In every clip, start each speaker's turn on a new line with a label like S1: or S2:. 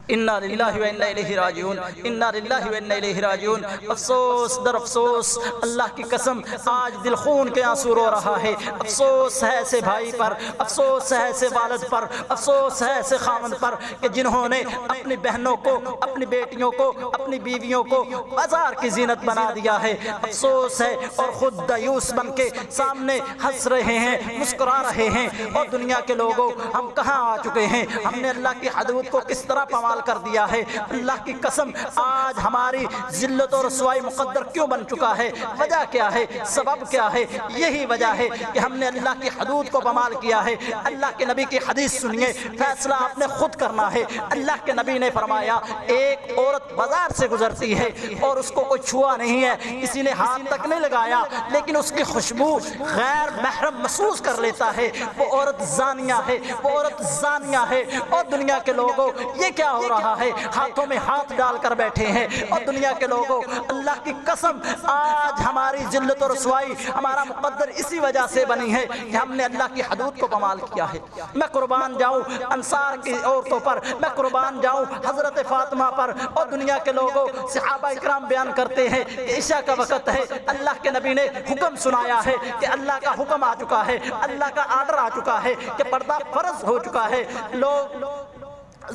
S1: انا للہ و انا الیہ راجعون، انا للہ و انا الیہ راجعون۔ افسوس در افسوس، اللہ کی قسم آج دل خون کے آنسو رو رہا ہے۔ افسوس ہے ایسے بھائی پر، افسوس ہے ایسے والد پر، افسوس ہے ایسے خاوند پر کہ جنہوں نے اپنی بہنوں کو، اپنی بیٹیوں کو، اپنی بیویوں کو بازار کی زینت بنا دیا ہے۔ افسوس ہے، اور خود دیوس بن کے سامنے ہنس رہے ہیں، مسکرا رہے ہیں۔ اور دنیا کے لوگوں، ہم کہاں آ چکے ہیں؟ ہم نے اللہ کی حدود کو کس طرح پامال کر دیا ہے۔ اللہ کی قسم آج ہماری ذلت اور رسوائی مقدر کیوں بن چکا ہے؟ وجہ کیا ہے؟ سبب کیا ہے؟ یہی وجہ ہے کہ ہم نے اللہ کی حدود کو پامال کیا ہے۔ اللہ کے نبی کی حدیث سنیے، فیصلہ آپ نے خود کرنا ہے۔ اللہ کے نبی نے فرمایا، ایک عورت بازار سے گزرتی ہے اور اس کو کوئی چھوا نہیں ہے، کسی نے ہاتھ تک نہیں لگایا، لیکن اس کی خوشبو غیر محرم محسوس کر لیتا ہے، وہ عورت زانیہ ہے، وہ عورت زانیہ ہے۔ اور دنیا کے لوگوں، یہ کیا ہو رہا ہے؟ ہاتھوں میں ہاتھ ڈال کر بیٹھے ہیں۔ اور دنیا کے لوگوں، اللہ کی قسم آج ہماری ذلت اور رسوائی، ہمارا مقدر اسی وجہ سے بنی ہے کہ ہم نے اللہ کی حدود کو پامال کیا ہے۔ میں قربان جاؤں انصار کی عورتوں پر، میں قربان جاؤں حضرت فاطمہ پر۔ اور دنیا کے لوگوں، صحابہ اکرام بیان کرتے ہیں کہ عشاء کا وقت ہے، اللہ کے نبی نے حکم سنایا ہے کہ اللہ کا حکم آ چکا ہے، اللہ کا آرڈر آ چکا ہے کہ پردہ فرض ہو چکا ہے۔ لوگ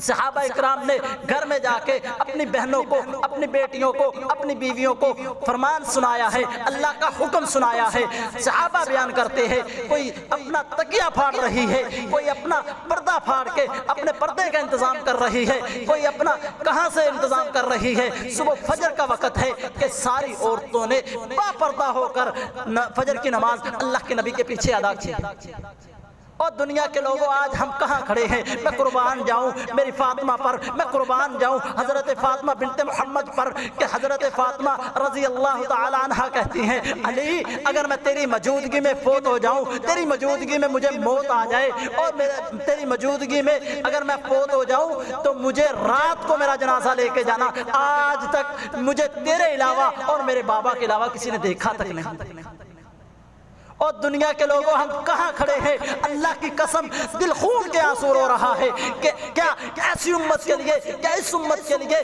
S1: صحابہ اکرام نے گھر میں جا کے اپنی بہنوں کو، اپنی بیٹیوں کو، اپنی بیویوں کو فرمان سنایا ہے، اللہ کا حکم سنایا ہے۔ صحابہ بیان کرتے ہیں، کوئی اپنا تکیہ پھاڑ رہی ہے، کوئی اپنا پردہ پھاڑ کے اپنے پردے کا انتظام کر رہی ہے، کوئی اپنا کہاں سے انتظام کر رہی ہے۔ صبح فجر کا وقت ہے کہ ساری عورتوں نے با پردہ ہو کر فجر کی نماز اللہ کے نبی کے پیچھے ادا کی۔ اور دنیا کے لوگوں، آج ہم کہاں کھڑے ہیں؟ میں قربان جاؤں میری فاطمہ پر، میں قربان جاؤں حضرت فاطمہ بنت محمد پر کہ حضرت فاطمہ رضی اللہ تعالی عنہ کہتی ہیں، علی اگر میں تیری موجودگی میں فوت ہو جاؤں، تیری موجودگی میں مجھے موت آ جائے، اور تیری موجودگی میں اگر میں فوت ہو جاؤں تو مجھے رات کو میرا جنازہ لے کے جانا۔ آج تک مجھے تیرے علاوہ اور میرے بابا کے علاوہ کسی نے دیکھا تک نہیں۔ اور دنیا کے لوگوں، ہم کہاں کھڑے ہیں؟ اللہ کی قسم دل خون کے آنسو رو رہا ہے کہ کیا ایسی امت کے لیے، کیا اس امت کے لیے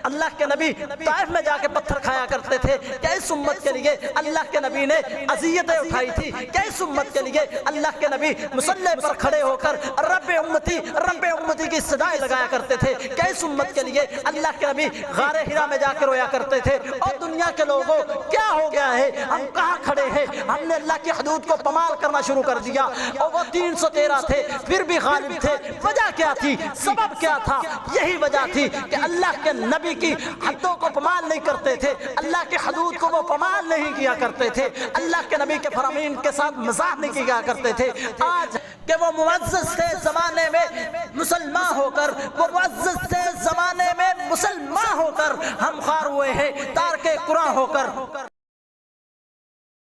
S1: اللہ کے نبی طائف میں جا کے پتھر کھایا کرتے تھے؟ کیا اس امت کے لیے اللہ کے نبی نے اذیتیں اٹھائی تھی؟ کیا اس امت کے لیے اللہ کے نبی مصلی پر کھڑے ہو کر رب امتی رب امتی کی صدائیں لگایا کرتے تھے؟ کیا اس امت کے لیے اللہ کے نبی غار حرا میں جا کے رویا کرتے تھے؟ اور دنیا کے لوگوں، کیا ہو گیا ہے؟ ہم کہاں کھڑے ہیں؟ ہم نے اللہ کی حدود کو پامال کرنا شروع کر دیا، اور وہ 313 تھے پھر بھی غالب تھے۔ وجہ کیا تھی؟ سبب کیا تھا؟ یہی وجہ تھی کہ اللہ کے نبی کی حدوں کو پامال نہیں کرتے تھے، اللہ کے حدود کو وہ پامال نہیں کیا کرتے تھے، اللہ کے نبی کے فرامین کے ساتھ مزاح نہیں کیا کرتے تھے۔ آج کہ وہ معزز تھے زمانے میں مسلمان ہو کر، وہ معزز تھے زمانے میں مسلمان ہو کر، ہم خوار ہوئے ہیں تارک قرآن ہو کر۔